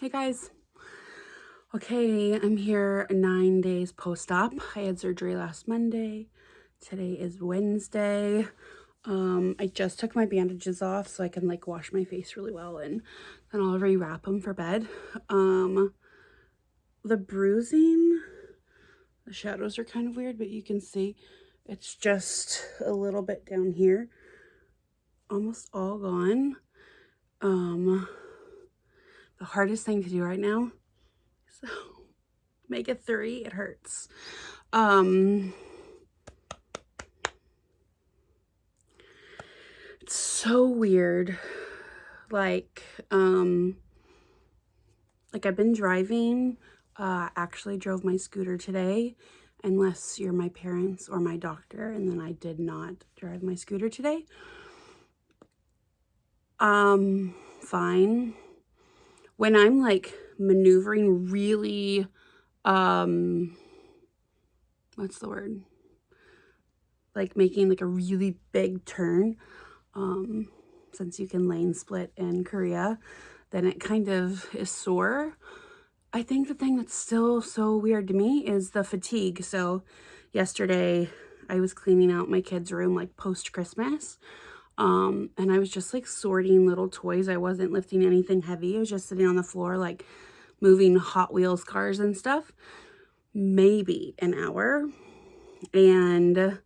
Hey guys. Okay, I'm here 9 days post-op. I had surgery last Monday. Today is Wednesday. I just took my bandages off so I can like wash my face really well, and then I'll rewrap them for bed. The bruising, the shadows are kind of weird, but you can see it's just a little bit down here. Almost all gone. The hardest thing to do right now, so make it 3, it hurts. It's so weird. Like I've been driving, actually drove my scooter today, unless you're my parents or my doctor, and then I did not drive my scooter today. Fine. When I'm like maneuvering really, what's the word? Like making like a really big turn, since you can lane split in Korea, then it kind of is sore. I think the thing that's still so weird to me is the fatigue. So yesterday I was cleaning out my kids' room like post-Christmas, and I was just like sorting little toys. I wasn't lifting anything heavy. I was just sitting on the floor like moving Hot Wheels cars and stuff. Maybe an hour. And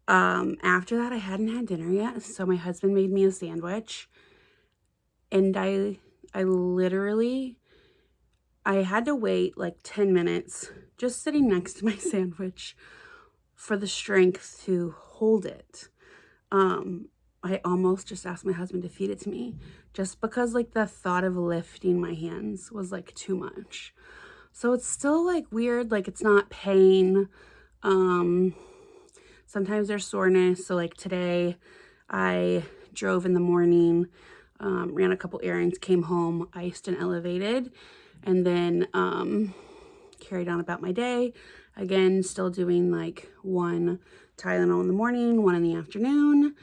after that, I hadn't had dinner yet, so my husband made me a sandwich, and I literally, I had to wait like 10 minutes just sitting next to my sandwich for the strength to hold it. I almost just asked my husband to feed it to me, just because like the thought of lifting my hands was like too much. So it's still like weird, like it's not pain. Sometimes there's soreness. So like today I drove in the morning, ran a couple errands, came home, iced and elevated, and then carried on about my day. Again, still doing like 1 Tylenol in the morning, 1 in the afternoon.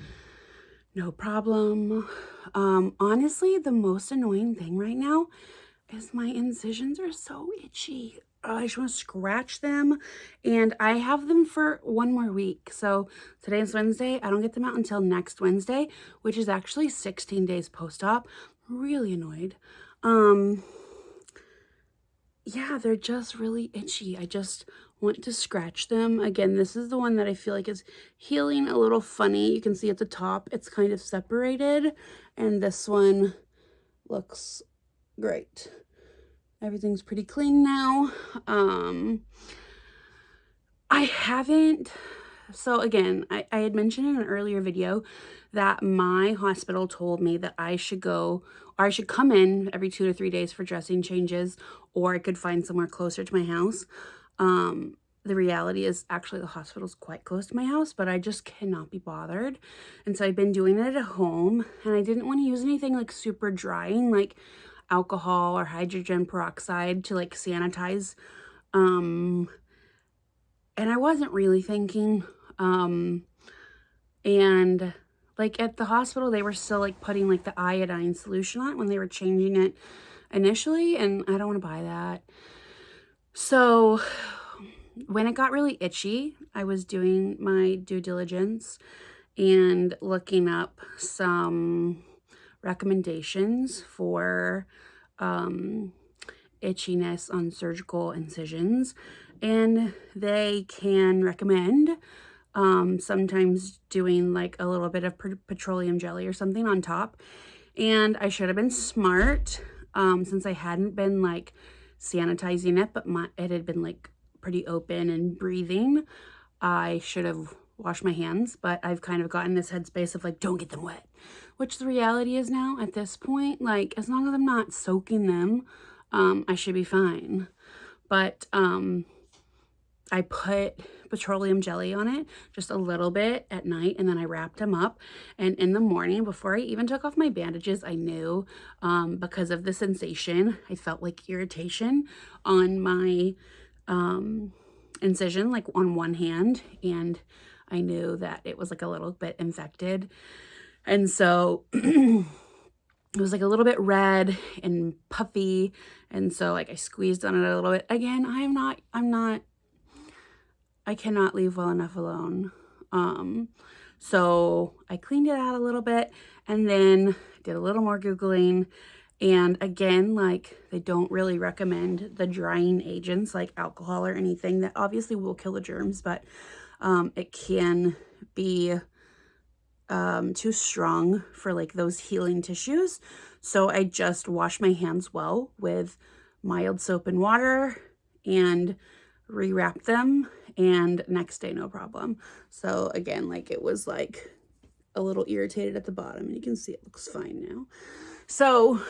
No problem. Honestly, the most annoying thing right now is my incisions are so itchy. I just want to scratch them, and I have them for 1 more week. So today is Wednesday. I don't get them out until next Wednesday, which is actually 16 days post-op. Really annoyed. Yeah, they're just really itchy. I just want to scratch them. Again, this is the one that I feel like is healing a little funny. You can see at the top, it's kind of separated, and this one looks great. Everything's pretty clean now. I haven't, so again, I had mentioned in an earlier video that my hospital told me that I should go, or I should come in every 2 to 3 days for dressing changes, or I could find somewhere closer to my house. The reality is actually the hospital's quite close to my house, but I just cannot be bothered. And so I've been doing it at home, and I didn't want to use anything like super drying, like alcohol or hydrogen peroxide to like sanitize. And I wasn't really thinking, and like at the hospital, they were still like putting like the iodine solution on it when they were changing it initially, and I don't want to buy that. So when it got really itchy, I was doing my due diligence and looking up some recommendations for itchiness on surgical incisions, and they can recommend sometimes doing like a little bit of petroleum jelly or something on top. And I should have been smart, since I hadn't been like sanitizing it, but it had been like pretty open and breathing. I should have washed my hands, but I've kind of gotten this headspace of like, don't get them wet, which the reality is now at this point, like as long as I'm not soaking them, I should be fine. But I put petroleum jelly on it, just a little bit at night, and then I wrapped them up. And in the morning, before I even took off my bandages, I knew, because of the sensation, I felt like irritation on my incision, like on one hand, and I knew that it was like a little bit infected. And so it was like a little bit red and puffy. And so like I squeezed on it a little bit. Again, I cannot leave well enough alone. So I cleaned it out a little bit and then did a little more Googling. And again, like they don't really recommend the drying agents like alcohol or anything that obviously will kill the germs, but it can be too strong for like those healing tissues. So I just wash my hands well with mild soap and water and rewrap them, and next day no problem. So again, like it was like a little irritated at the bottom, and you can see it looks fine now. So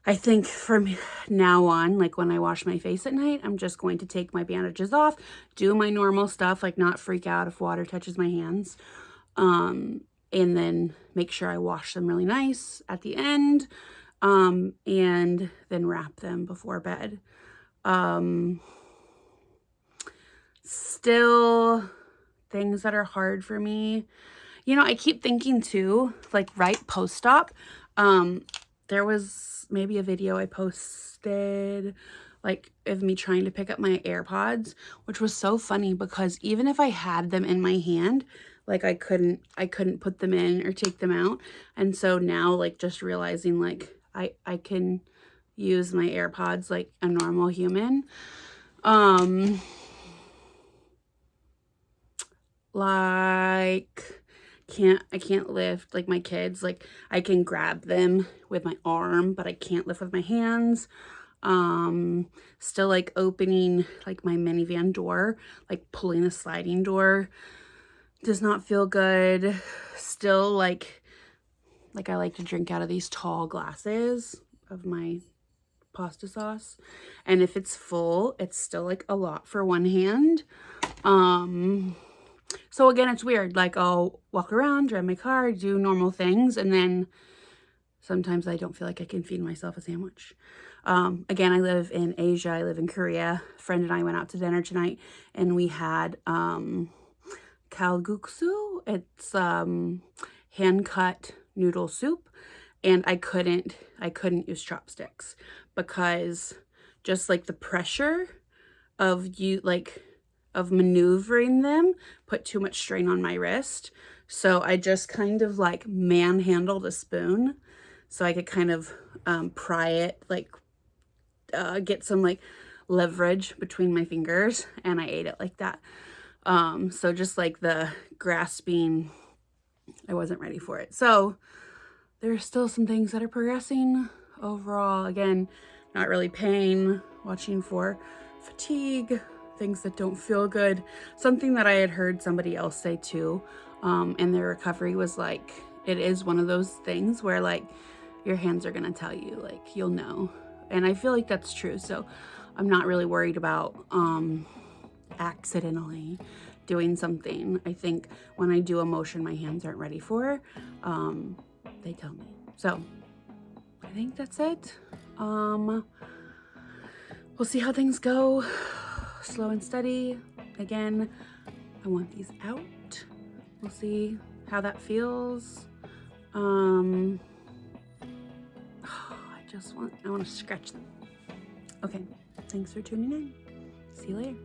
I think from now on, like when I wash my face at night, I'm just going to take my bandages off, do my normal stuff, like not freak out if water touches my hands, and then make sure I wash them really nice at the end, and then wrap them before bed. Still things that are hard for me. You know, I keep thinking too, like right post-op, there was maybe a video I posted like of me trying to pick up my AirPods, which was so funny because even if I had them in my hand, like I couldn't put them in or take them out. And so now like just realizing like I can use my AirPods like a normal human. Like I can't lift like my kids, like I can grab them with my arm, but I can't lift with my hands. Still like opening like my minivan door, like pulling a sliding door does not feel good. Still like I like to drink out of these tall glasses of my pasta sauce, and if it's full, it's still like a lot for one hand. So again, it's weird. Like I'll walk around, drive my car, do normal things, and then sometimes I don't feel like I can feed myself a sandwich. Again, I live in Asia. I live in Korea. A friend and I went out to dinner tonight, and we had kalguksu. It's hand-cut noodle soup, and I couldn't use chopsticks because just like the pressure of maneuvering them put too much strain on my wrist. So I just kind of like manhandled a spoon so I could kind of pry it, like get some like leverage between my fingers, and I ate it like that. So just like the grasping, I wasn't ready for it. So there's still some things that are progressing overall. Again, not really pain, watching for fatigue, things that don't feel good. Something that I had heard somebody else say too, in their recovery was like, it is one of those things where like your hands are gonna tell you, like you'll know. And I feel like that's true. So I'm not really worried about accidentally doing something. I think when I do a motion my hands aren't ready for, they tell me. So I think that's it. We'll see how things go. Slow and steady. Again, I want these out. We'll see how that feels. I want to scratch them. Okay, thanks for tuning in. See you later.